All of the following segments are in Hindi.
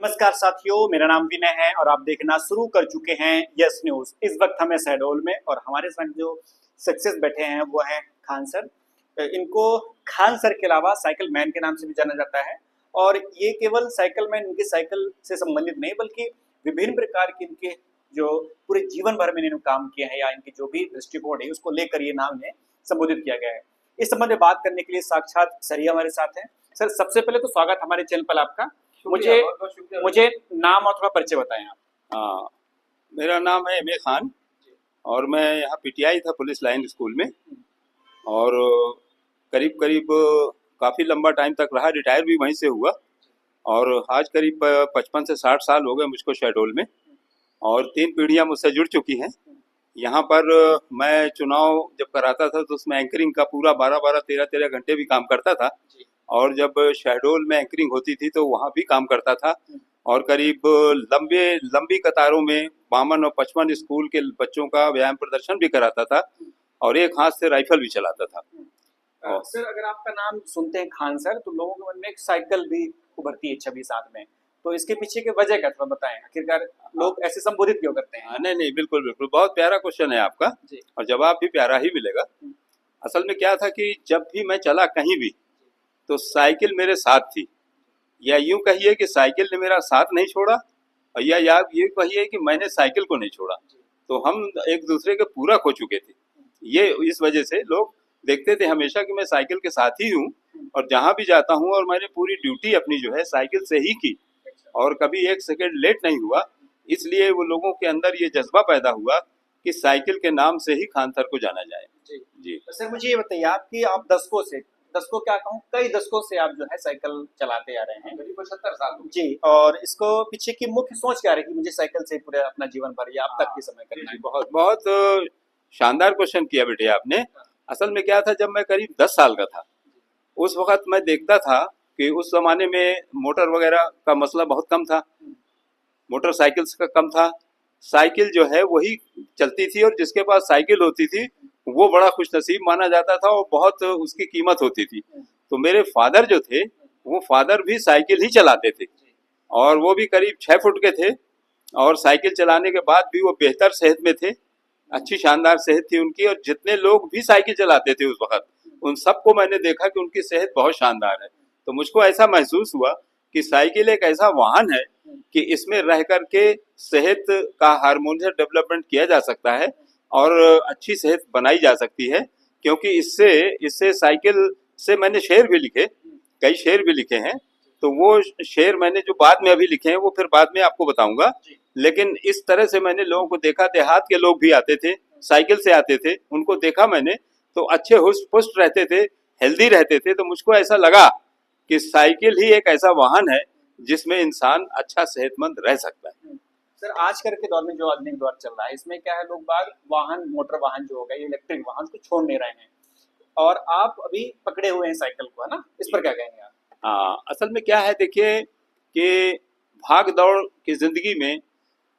नमस्कार साथियों, मेरा नाम विनय है और आप देखना शुरू कर चुके हैं यस न्यूज। इस वक्त हमें शहडोल में और हमारे साथ जो सक्सेस बैठे हैं वो हैं खान सर। इनको खान सर के अलावा साइकिल मैन के नाम से भी जाना जाता है। और ये केवल साइकिल मैन इनकी साइकिल से संबंधित नहीं बल्कि विभिन्न प्रकार के इनके जो पूरे जीवन भर में इन्होंने काम किया है या इनकी जो भी दृष्टिकोण है उसको लेकर ये नाम इन्हें संबोधित किया गया है। इस संबंध में बात करने के लिए साक्षात सर ही हमारे साथ हैं। सर, सबसे पहले तो स्वागत हमारे चैनल पर आपका। मुझे मुझे नाम और थोड़ा परिचय बताएं आप। हाँ, मेरा नाम है एम.ए. खान और मैं यहाँ पीटीआई था पुलिस लाइन स्कूल में और करीब करीब काफ़ी लंबा टाइम तक रहा, रिटायर भी वहीं से हुआ और आज करीब 55 से 60 साल हो गए मुझको शहडोल में और 3 पीढ़ियाँ मुझसे जुड़ चुकी हैं। यहाँ पर मैं चुनाव जब कराता था तो उसमें एंकरिंग का पूरा 12-12, 13-13 घंटे भी काम करता था और जब शहडोल में एंकरिंग होती थी तो वहाँ भी काम करता था और करीब लंबी कतारों में 52 और 55 स्कूल के बच्चों का व्यायाम प्रदर्शन भी कराता था और एक हाथ से राइफल भी चलाता था। सर, अगर आपका नाम सुनते हैं खान सर तो लोगों के मन में एक साइकिल भी उभरती है छवि साथ में। तो इसके पीछे की वजह क्या, थोड़ा बताएं, आखिरकार लोग ऐसे संबोधित क्यों करते हैं? नहीं नहीं, बिल्कुल बिल्कुल, बहुत प्यारा क्वेश्चन है आपका जी। और जवाब भी प्यारा ही मिलेगा। असल में क्या था कि जब भी मैं चला कहीं भी तो साइकिल मेरे साथ थी, या यूं कहिए कि साइकिल ने मेरा साथ नहीं छोड़ा और या ये कहिए कि मैंने साइकिल को नहीं छोड़ा। तो हम एक दूसरे के पूरक हो चुके थे। ये इस वजह से लोग देखते थे हमेशा कि मैं साइकिल के साथ ही हूँ और जहाँ भी जाता हूँ और मैंने पूरी ड्यूटी अपनी जो है साइकिल से ही की और कभी एक सेकंड लेट नहीं हुआ। इसलिए वो लोगों के अंदर ये जज्बा पैदा हुआ कि साइकिल के नाम से ही खान सर को जाना जाए। जी जी। तो सर, मुझे ये बताइए, आपकी आप दशकों क्या कहूँ, कई दशकों से आप जो है साइकिल चलाते आ रहे हैं, करीब 75 साल जी। और इसको पीछे की मुख्य सोच क्या रही कि मुझे साइकिल से पूरे अपना जीवन भर या अब तक के समय करना है? बहुत बहुत शानदार क्वेश्चन किया बेटे आपने। असल में क्या था, जब मैं करीब 10 साल का था उस वक्त मैं देखता था कि उस जमाने में मोटर वगैरह का मसला बहुत कम था, मोटरसाइकिल्स का कम था, साइकिल जो है वही चलती थी और जिसके पास साइकिल होती थी वो बड़ा खुशनसीब माना जाता था और बहुत उसकी कीमत होती थी। तो मेरे फादर जो थे वो फादर भी साइकिल ही चलाते थे और वो भी करीब 6 फुट के थे और साइकिल चलाने के बाद भी वो बेहतर सेहत में थे, अच्छी शानदार सेहत थी उनकी। और जितने लोग भी साइकिल चलाते थे उस वक्त उन सबको मैंने देखा कि उनकी सेहत बहुत शानदार है। तो मुझको ऐसा महसूस हुआ कि साइकिल एक ऐसा वाहन है कि इसमें रह कर के सेहत का हार्मोनियस डेवलपमेंट किया जा सकता है और अच्छी सेहत बनाई जा सकती है। क्योंकि इससे इससे साइकिल से मैंने शेर भी लिखे, कई शेर भी लिखे हैं। तो वो शेर मैंने जो बाद में अभी लिखे हैं वो फिर बाद में आपको बताऊंगा। लेकिन इस तरह से मैंने लोगों को देखा, देहात के लोग भी आते थे, साइकिल से आते थे, उनको देखा मैंने तो अच्छे हुष्ट पुष्ट रहते थे, हेल्दी रहते थे। तो मुझको ऐसा लगा कि साइकिल ही एक ऐसा वाहन है जिसमें इंसान अच्छा सेहतमंद रह सकता है। सर, आजकल के दौर में जो आधुनिक दौर चल रहा है इसमें क्या है, लोग बाग वाहन, मोटर वाहन जो हो गए, इलेक्ट्रिक वाहन को छोड़ नहीं रहे हैं और आप अभी पकड़े हुए हैं साइकिल को, है ना? इस पर क्या कहेंगे आप? हाँ, असल में क्या है देखिए कि भाग दौड़ की जिंदगी में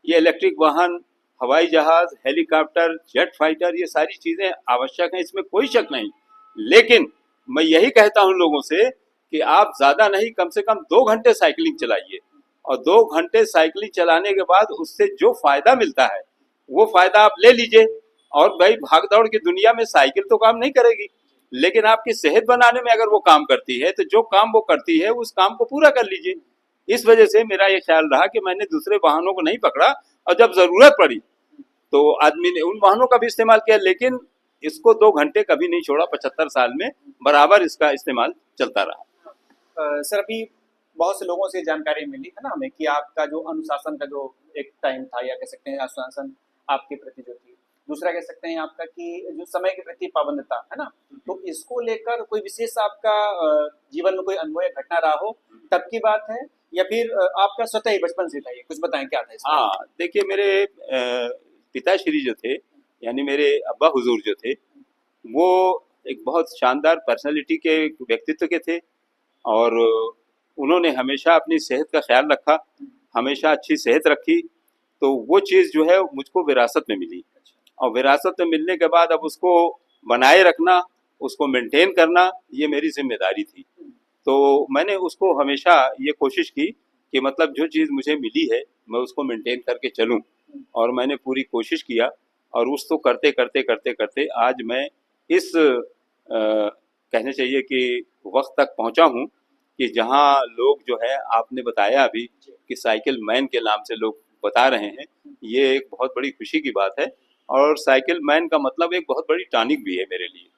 ये इलेक्ट्रिक वाहन, हवाई जहाज, हेलीकॉप्टर, जेट फाइटर, ये सारी चीजें आवश्यक हैं, इसमें कोई शक नहीं। लेकिन मैं यही कहता हूँ लोगों से कि आप ज्यादा नहीं, कम से कम 2 घंटे साइकिलिंग चलाइए और 2 घंटे साइकिलिंग चलाने के बाद उससे जो फायदा मिलता है वो फायदा आप ले लीजिए। और भाई, भाग दौड़ की दुनिया में साइकिल तो काम नहीं करेगी लेकिन आपकी सेहत बनाने में अगर वो काम करती है तो जो काम वो करती है उस काम को पूरा कर लीजिए। इस वजह से मेरा ये ख्याल रहा कि मैंने दूसरे वाहनों को नहीं पकड़ा और जब जरूरत पड़ी तो आदमी ने उन वाहनों का भी इस्तेमाल किया, लेकिन इसको 2 घंटे कभी नहीं छोड़ा। 75 साल में बराबर इसका इस्तेमाल चलता रहा। सर, अभी बहुत से लोगों से जानकारी मिली है ना हमें कि आपका जो अनुशासन का जो एक टाइम था, या कह सकते हैं अनुशासन आपके प्रति जो थी, दूसरा कह सकते हैं आपका कि जो समय के प्रति पाबंदता है ना, तो इसको लेकर कोई विशेष आपका जीवन में कोई अनुभव या घटना रहा हो तब की बात है, या फिर आपका स्वतः ही बचपन से था? ये कुछ बताएं, क्या था इसमें? हाँ, देखिए मेरे पिताश्री जो थे, यानी मेरे अब्बा हुजूर जो थे, वो एक बहुत शानदार पर्सनालिटी के व्यक्तित्व के थे और उन्होंने हमेशा अपनी सेहत का ख्याल रखा, हमेशा अच्छी सेहत रखी। तो वो चीज़ जो है मुझको विरासत में मिली और विरासत में मिलने के बाद अब उसको बनाए रखना, उसको मेंटेन करना, ये मेरी जिम्मेदारी थी। तो मैंने उसको हमेशा ये कोशिश की कि मतलब जो चीज़ मुझे मिली है मैं उसको मेंटेन करके चलूं, और मैंने पूरी कोशिश किया, और उस तो करते करते करते करते आज मैं इस कहने चाहिए कि वक्त तक पहुंचा हूं कि जहां लोग जो है, आपने बताया अभी कि साइकिल मैन के नाम से लोग बता रहे हैं, ये एक बहुत बड़ी खुशी की बात है। और साइकिल मैन का मतलब एक बहुत बड़ी टॉनिक भी है मेरे लिए।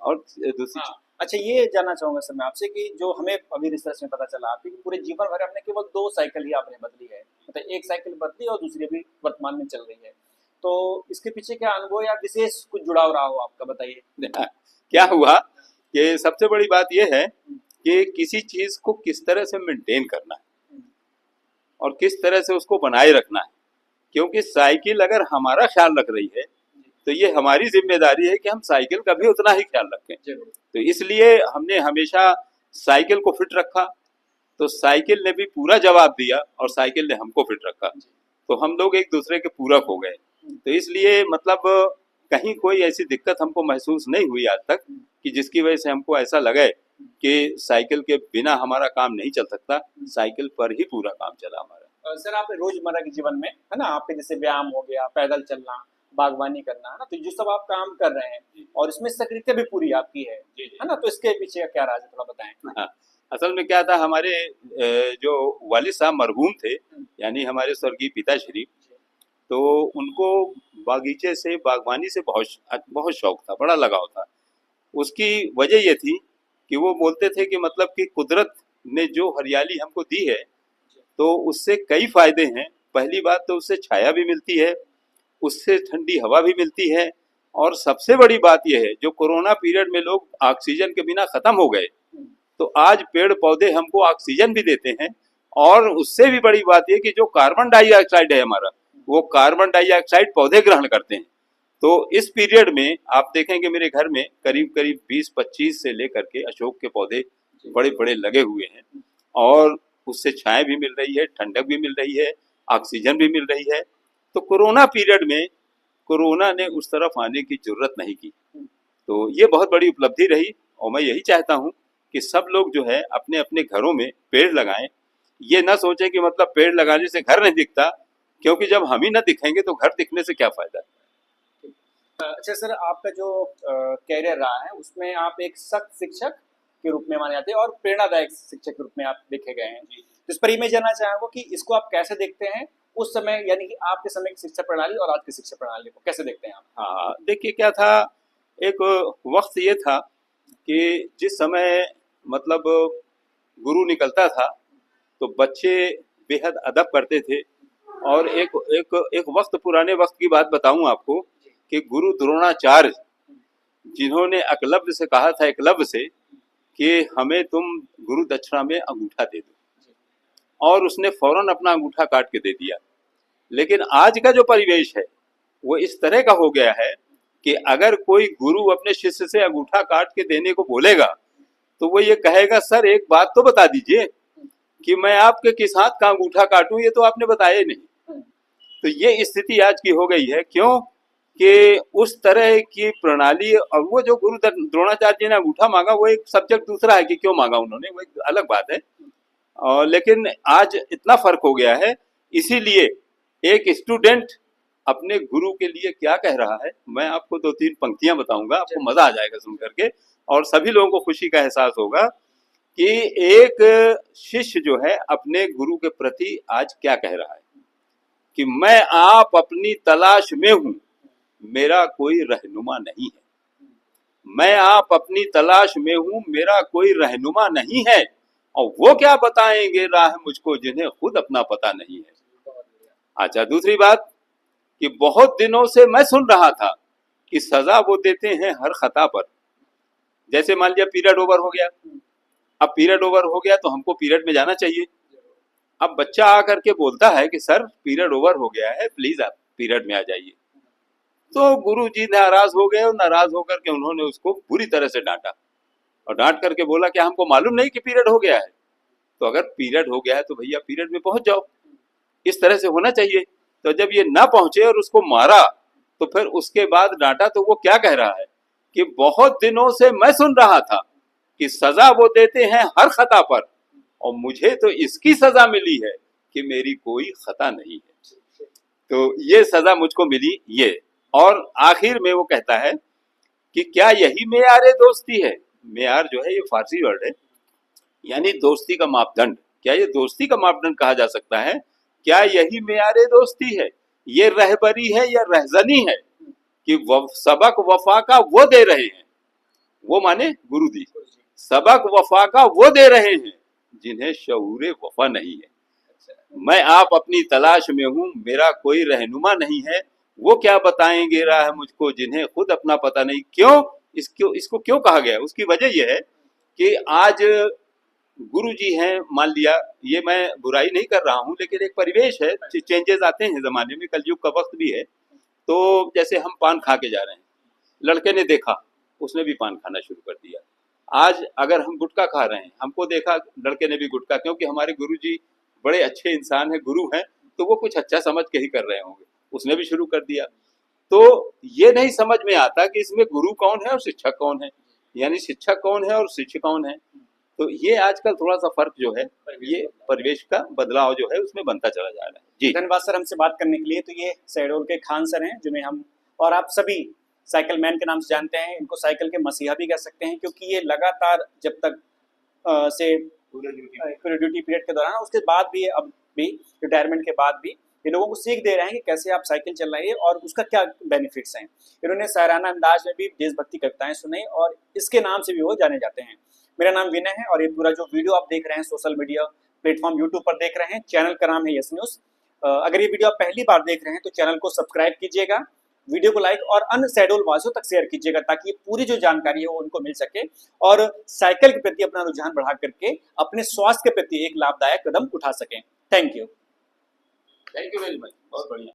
और दूसरी हाँ। अच्छा, ये जानना चाहूंगा सर मैं आपसे कि जो हमें अभी रिसर्च में पता चला आपकी कि पूरे जीवन भर आपने केवल 2 साइकिल ही आपने बदली है। मतलब एक साइकिल बदली और दूसरी अभी वर्तमान में चल रही है। तो इसके पीछे क्या अनुभव या विशेष कुछ जुड़ाव रहा हो आपका, बताइए? क्या हुआ कि सबसे बड़ी बात यह है कि किसी चीज को किस तरह से मेंटेन करना है और किस तरह से उसको बनाए रखना है, क्योंकि साइकिल अगर हमारा ख्याल रख रही है तो ये हमारी जिम्मेदारी है कि हम साइकिल का भी उतना ही ख्याल रखें। तो इसलिए हमने हमेशा साइकिल को फिट रखा, तो साइकिल ने भी पूरा जवाब दिया और साइकिल ने हमको फिट रखा, तो हम लोग एक दूसरे के पूरक हो गए। तो इसलिए मतलब कहीं कोई ऐसी दिक्कत हमको महसूस नहीं हुई आज तक कि जिसकी वजह से हमको ऐसा लगे कि साइकिल के बिना हमारा काम नहीं चल सकता। साइकिल पर ही पूरा काम चला हमारा। सर आप रोजमर्रा के जीवन में, है ना, आपके जैसे व्यायाम हो गया, पैदल चलना, बागवानी करना, है ना, तो जो सब आप काम कर रहे हैं और इसमें सक्रियता भी पूरी आपकी है ना, तो इसके पीछे का क्या राज है, थोड़ा बताएं। हाँ, असल में क्या था, हमारे जो वालिद साहब मरहूम थे, यानी हमारे स्वर्गीय पिताश्री, तो उनको बागीचे से, बागवानी से बहुत बहुत शौक था, बड़ा लगाव था। उसकी वजह ये थी कि वो बोलते थे कि मतलब कि कुदरत ने जो हरियाली हमको दी है तो उससे कई फायदे हैं। पहली बात तो उससे छाया भी मिलती है, उससे ठंडी हवा भी मिलती है, और सबसे बड़ी बात यह है, जो कोरोना पीरियड में लोग ऑक्सीजन के बिना खत्म हो गए, तो आज पेड़ पौधे हमको ऑक्सीजन भी देते हैं। और उससे भी बड़ी बात यह कि जो कार्बन डाइऑक्साइड है हमारा, वो कार्बन डाइऑक्साइड पौधे ग्रहण करते हैं। तो इस पीरियड में आप देखेंगे मेरे घर में करीब करीब 20-25 से लेकर के अशोक के पौधे बड़े बड़े लगे हुए हैं, और उससे छाया भी मिल रही है, ठंडक भी मिल रही है, ऑक्सीजन भी मिल रही है। तो कोरोना पीरियड में कोरोना ने उस तरफ आने की जरूरत नहीं की। तो ये बहुत बड़ी उपलब्धि रही, और मैं यही चाहता हूँ कि सब लोग जो है अपने अपने घरों में पेड़ लगाएं। ये ना सोचें कि मतलब पेड़ लगाने से घर नहीं दिखता, क्योंकि जब हम ही ना दिखेंगे तो घर दिखने से क्या फायदा। अच्छा सर, आपका जो कैरियर रहा है उसमें आप एक सख्त शिक्षक के रूप में माने जाते हैं और प्रेरणादायक शिक्षक के रूप में आप देखे गए हैं। तो इस पर ही मैं जानना चाहूँगा कि इसको आप कैसे देखते हैं, उस समय यानी कि आपके समय की शिक्षा प्रणाली और आज की शिक्षा प्रणाली को कैसे देखते हैं आप? हाँ, देखिए क्या था, एक वक्त ये था कि जिस समय मतलब गुरु निकलता था तो बच्चे बेहद अदब करते थे। और एक एक एक वक्त, पुराने वक्त की बात बताऊं आपको, कि गुरु द्रोणाचार्य, जिन्होंने एकलव्य से कहा था, एकलव्य से, कि हमें तुम गुरु दक्षिणा में अंगूठा दे दो, और उसने फौरन अपना अंगूठा काट के दे दिया। लेकिन आज का जो परिवेश है वो इस तरह का हो गया है कि अगर कोई गुरु अपने शिष्य से अंगूठा काट के देने को बोलेगा तो वो ये कहेगा, सर एक बात तो बता दीजिए कि मैं आपके किस हाथ का अंगूठा काटूं, ये तो आपने बताया नहीं। तो ये स्थिति आज की हो गई है। क्यों? कि उस तरह की प्रणाली, और वो जो गुरु द्रोणाचार्य जी ने अंगूठा मांगा वो एक सब्जेक्ट दूसरा है कि क्यों मांगा उन्होंने, वो एक अलग बात है। और लेकिन आज इतना फर्क हो गया है, इसीलिए एक स्टूडेंट अपने गुरु के लिए क्या कह रहा है, मैं आपको 2-3 पंक्तियां बताऊंगा, आपको मजा आ जाएगा सुन करके, और सभी लोगों को खुशी का एहसास होगा कि एक शिष्य जो है अपने गुरु के प्रति आज क्या कह रहा है, कि मैं आप अपनी तलाश में हूं, मेरा कोई रहनुमा नहीं है। मैं आप अपनी तलाश में हूं, मेरा कोई रहनुमा नहीं है, और वो क्या बताएंगे राह मुझको जिन्हें खुद अपना पता नहीं है। अच्छा, दूसरी बात कि बहुत दिनों से मैं सुन रहा था कि सजा वो देते हैं हर खता पर। जैसे मान लिया पीरियड ओवर हो गया, अब पीरियड ओवर हो गया तो हमको पीरियड में जाना चाहिए। अब बच्चा आकर के बोलता है कि सर पीरियड ओवर हो गया है, प्लीज आप पीरियड में आ जाइए। तो गुरु जी नाराज हो गए, और नाराज होकर के उन्होंने उसको बुरी तरह से डांटा, और डांट करके बोला कि हमको मालूम नहीं कि पीरियड हो गया है, तो अगर पीरियड हो गया है तो भैया पीरियड में पहुंच जाओ, इस तरह से होना चाहिए। तो जब ये ना पहुंचे और उसको मारा, तो फिर उसके बाद डांटा, तो वो क्या कह रहा है कि बहुत दिनों से मैं सुन रहा था कि सजा वो देते हैं हर खता पर, और मुझे तो इसकी सजा मिली है कि मेरी कोई खता नहीं है। तो ये सजा मुझको मिली ये। और आखिर में वो कहता है कि क्या यही मेयार दोस्ती है। मेयार जो है ये फारसी वर्ड है, यानी दोस्ती का मापदंड। क्या ये दोस्ती का मापदंड कहा जा सकता है? क्या यही मेयार दोस्ती है? ये रहबरी है या रहजनी है कि सबक वफा का वो दे रहे हैं, वो माने गुरु जी, सबक वफा का वो दे रहे हैं जिन्हें शऊर वफा नहीं है। मैं आप अपनी तलाश में हूँ, मेरा कोई रहनुमा नहीं है, वो क्या बताएंगे राह मुझको जिन्हें खुद अपना पता नहीं। क्यों इसको क्यों कहा गया? उसकी वजह यह है कि आज गुरु जी हैं, मान लिया, ये मैं बुराई नहीं कर रहा हूँ, लेकिन एक परिवेश है, चेंजेस आते हैं जमाने में, कलयुग का वक्त भी है। तो जैसे हम पान खा के जा रहे हैं, लड़के ने देखा, उसने भी पान खाना शुरू कर दिया। आज अगर हम गुटखा खा रहे हैं, हमको देखा, लड़के ने भी गुटखा, क्योंकि हमारे गुरु जी बड़े अच्छे इंसान हैं, गुरु हैं, तो वो कुछ अच्छा समझ के ही कर रहे होंगे, उसने भी शुरू कर दिया। तो ये नहीं समझ में आता कि इसमें गुरु कौन है और शिक्षक कौन है, यानी शिक्षक कौन है और शिष्य कौन है। तो ये आजकल थोड़ा सा फर्क जो है, ये परिवेश का बदलाव जो है उसमें बनता चला जा रहा है। जी धन्यवाद सर हमसे बात करने के लिए। तो ये शहडोल के खान सर हैं, जिन्हें हम और आप सभी साइकिल मैन के नाम से जानते हैं। इनको साइकिल के मसीहा भी कह सकते हैं, क्योंकि ये लगातार जब तक से पूरे ड्यूटी पीरियड के दौरान, उसके बाद भी, अब भी रिटायरमेंट के बाद भी ये लोगों को सीख दे रहे हैं कि कैसे आप साइकिल चलाइए और उसका क्या बेनिफिट्स हैं। इन्होंने शायराना अंदाज में भी देशभक्ति कविताएं सुनाई और इसके नाम से भी वो जाने जाते हैं। मेरा नाम विनय है और ये पूरा जो वीडियो आप देख रहे हैं सोशल मीडिया प्लेटफॉर्म यूट्यूब पर देख रहे हैं, चैनल का नाम है यस न्यूज़। अगर ये वीडियो आप पहली बार देख रहे हैं तो चैनल को सब्सक्राइब कीजिएगा, वीडियो को लाइक और अन्य शहडोल वासियों तक शेयर कीजिएगा, ताकि ये पूरी जो जानकारी है वो उनको मिल सके और साइकिल के प्रति अपना रुझान बढ़ा करके अपने स्वास्थ्य के प्रति एक लाभदायक कदम उठा सकें। थैंक यू वेरी मच, बहुत बढ़िया।